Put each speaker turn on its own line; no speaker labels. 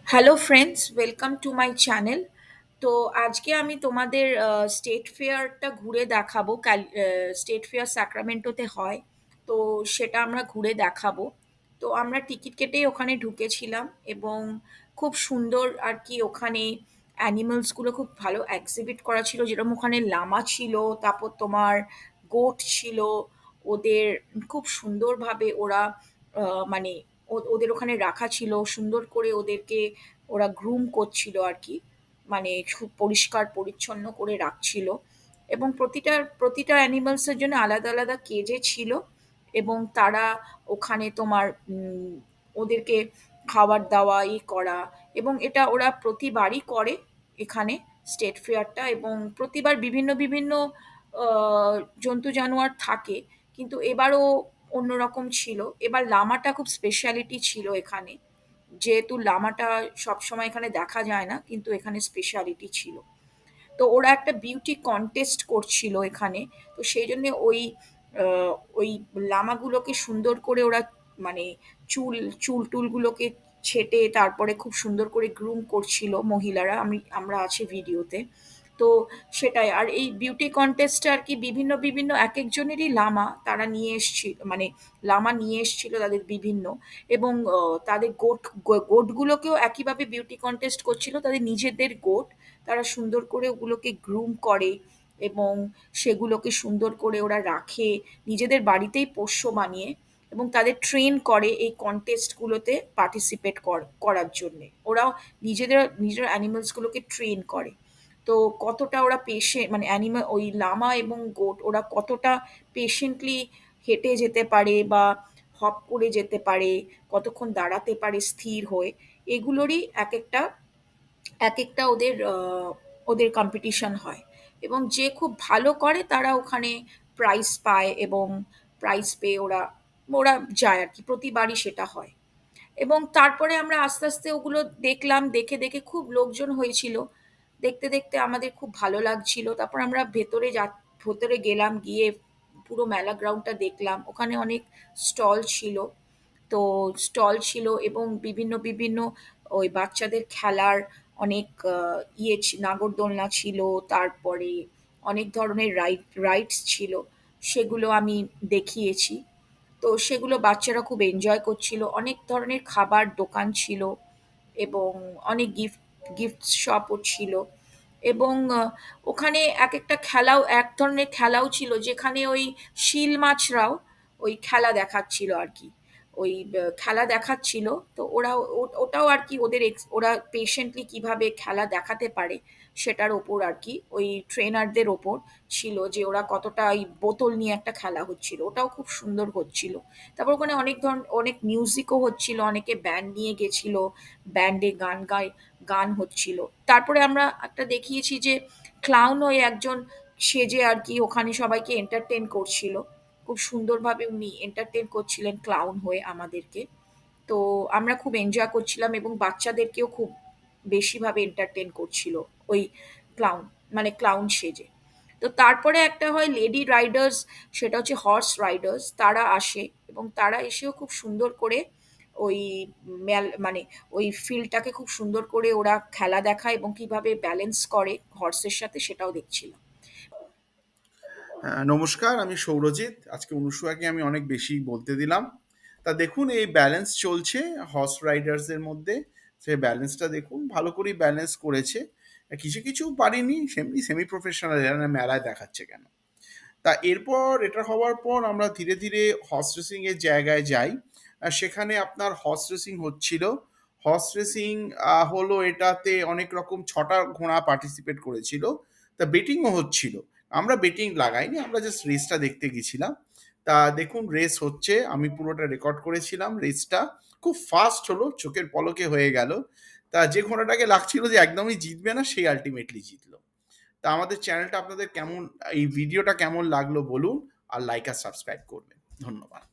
Hello friends, welcome to my channel. তো আজকে আমি তোমাদের স্টেট ফেয়ারটা ঘুরে দেখাবো। স্টেট ফেয়ার স্যাক্রামেন্টোতে হয়, তো সেটা আমরা ঘুরে দেখাবো। তো আমরা টিকিট কেটেই ওখানে ঢুকেছিলাম এবং খুব সুন্দর আর কি ওখানে অ্যানিমালসগুলো খুব ভালো এক্সিবিট করা ছিল, যেরকম ওখানে লামা ছিল, তারপর তোমার গোট ছিল। ওদের খুব সুন্দরভাবে ওরা মানে ওদের ওখানে রাখা ছিল, সুন্দর করে ওদেরকে ওরা গ্রুম করছিল আর কি, মানে খুব পরিষ্কার পরিচ্ছন্ন করে রাখছিল। এবং প্রতিটা অ্যানিমালসের জন্য আলাদা আলাদা কেজে ছিল। এবং তারা ওখানে তোমার ওদেরকে খাবার দাওয়া করা। এবং এটা ওরা প্রতিবারই করে এখানে স্টেট ফেয়ারটা, এবং প্রতিবার বিভিন্ন বিভিন্ন জন্তু জানোয়ার থাকে। কিন্তু এবারও অন্যরকম ছিল। এবার লামাটা খুব স্পেশালিটি ছিল এখানে, যেহেতু লামাটা সবসময় এখানে দেখা যায় না, কিন্তু এখানে স্পেশালিটি ছিল। তো ওরা একটা বিউটি কন্টেস্ট করছিল এখানে। তো সেই জন্য আহ, ওই লামাগুলোকে সুন্দর করে ওরা মানে চুল চুল টুলগুলোকে ছেটে তারপরে খুব সুন্দর করে গ্রুম করছিল মহিলারা, আমরা আছি ভিডিওতে। তো সেটাই। আর এই বিউটি কন্টেস্টে আর কি বিভিন্ন বিভিন্ন এক একজনেরই লামা তারা নিয়ে এসছিল, মানে লামা নিয়ে এসছিল তাদের বিভিন্ন। এবং তাদের গোটগুলোকেও একইভাবে বিউটি কন্টেস্ট করছিল, তাদের নিজেদের গোট। তারা সুন্দর করে ওগুলোকে গ্রুম করে এবং সেগুলোকে সুন্দর করে ওরা রাখে নিজেদের বাড়িতেই পোষ্য বানিয়ে। এবং তাদের ট্রেন করে এই কন্টেস্টগুলোতে পার্টিসিপেট করার জন্যে। ওরাও নিজের অ্যানিমালসগুলোকে ট্রেন করে। তো কতটা ওরা মানে অ্যানিমাল, ওই লামা এবং গোট ওরা কতটা পেশেন্টলি হেঁটে যেতে পারে বা হপ করে যেতে পারে, কতক্ষণ দাঁড়াতে পারে স্থির হয়ে, এগুলোরই এক একটা ওদের কম্পিটিশন হয়। এবং যে খুব ভালো করে তারা ওখানে প্রাইজ পায়, এবং প্রাইজ পেয়ে ওরা ওরা যায় আর কি, প্রতিবারই সেটা হয়। এবং তারপরে আমরা আস্তে আস্তে ওগুলো দেখলাম, দেখে দেখে খুব লোকজন হয়েছিল। দেখতে দেখতে আমাদের খুব ভালো লাগছিল। তারপর আমরা ভেতরে গেলাম, গিয়ে পুরো মেলা গ্রাউন্ডটা দেখলাম। ওখানে অনেক স্টল ছিল। তো স্টল ছিল এবং বিভিন্ন বিভিন্ন ওই বাচ্চাদের খেলার অনেক নাগরদোলনা ছিল। তারপরে অনেক ধরনের রাইডস ছিল, সেগুলো আমি দেখিয়েছি। তো সেগুলো বাচ্চারা খুব এনজয় করছিল। অনেক ধরনের খাবার দোকান ছিল এবং অনেক গিফট শপও ছিল। এবং ওখানে এক ধরনের খেলাও ছিল, যেখানে ওই শিল মাছরাও ওই খেলা দেখাচ্ছিল আর কি। খেলা দেখাচ্ছিল। তো ওটাও আর কি ওরা পেশেন্টলি কিভাবে খেলা দেখাতে পারে সেটার ওপর আর কি, ওই ট্রেনারদের ওপর ছিল যে ওরা কতটা ওই বোতল নিয়ে একটা খেলা হচ্ছিল, ওটাও খুব সুন্দর হচ্ছিল। তারপর ওখানে অনেক মিউজিকও হচ্ছিল, অনেকে ব্যান্ড নিয়ে গেছিল, ব্যান্ডে গান হচ্ছিল। তারপরে আমরা একটা দেখিয়েছি যে ক্লাউন হয়ে একজন সেজে আর কি ওখানে সবাইকে এন্টারটেন করছিল। খুব সুন্দরভাবে উনি এন্টারটেন করছিলেন ক্লাউন হয়ে আমাদেরকে। তো আমরা খুব এনজয় করছিলাম এবং বাচ্চাদেরকেও খুব বেশিভাবে এন্টারটেন করছিল ওই ক্লাউন, মানে ক্লাউন সেজে। তো তারপরে একটা হয় লেডি রাইডার্স, সেটা হচ্ছে হর্স রাইডার্স। তারা আসে এবং তারা এসেও খুব সুন্দর করে ওই মানে ওই ফিল্ডটাকে খুব সুন্দর করে ওরা খেলা দেখায় এবং কিভাবে ব্যালেন্স করে হর্সের সাথে, সেটাও দেখছিলাম।
নমস্কার, আমি সৌরজিৎ। আজকে অনুসূয়াকে আমি অনেক বেশি বলতে দিলাম। তা দেখুন, এই ব্যালেন্স চলছে হর্স রাইডার্সের মধ্যে। সে ব্যালেন্সটা দেখুন, ভালো করেই ব্যালেন্স করেছে। কিছু কিছু পারিনি, সেমনি সেমি প্রফেশনাল, এরা মেলায় দেখাচ্ছে কেন। তা এরপর এটা হওয়ার পর আমরা ধীরে ধীরে হর্স রেসিং এর জায়গায় যাই। সেখানে আপনার হর্স রেসিং হচ্ছিল। হর্স রেসিং হলো, এটাতে অনেক রকম 6টা ঘোড়া পার্টিসিপেট করেছিল। তা বেটিংও হচ্ছিল। আমরা বেটিং লাগাইনি, আমরা জাস্ট রেসটা দেখতে গেছিলাম। তা দেখুন, রেস হচ্ছে, আমি পুরোটা রেকর্ড করেছিলাম। রেসটা খুব ফাস্ট হলো, চোখের পলকে হয়ে গেল। তা যে ঘোড়াটাকে লাগছিল যে একদমই জিতবে না, সেই আলটিমেটলি জিতলো। তা আমাদের চ্যানেলটা আপনাদের কেমন, এই ভিডিওটা কেমন লাগলো বলুন, আর লাইক আর সাবস্ক্রাইব করবেন। ধন্যবাদ।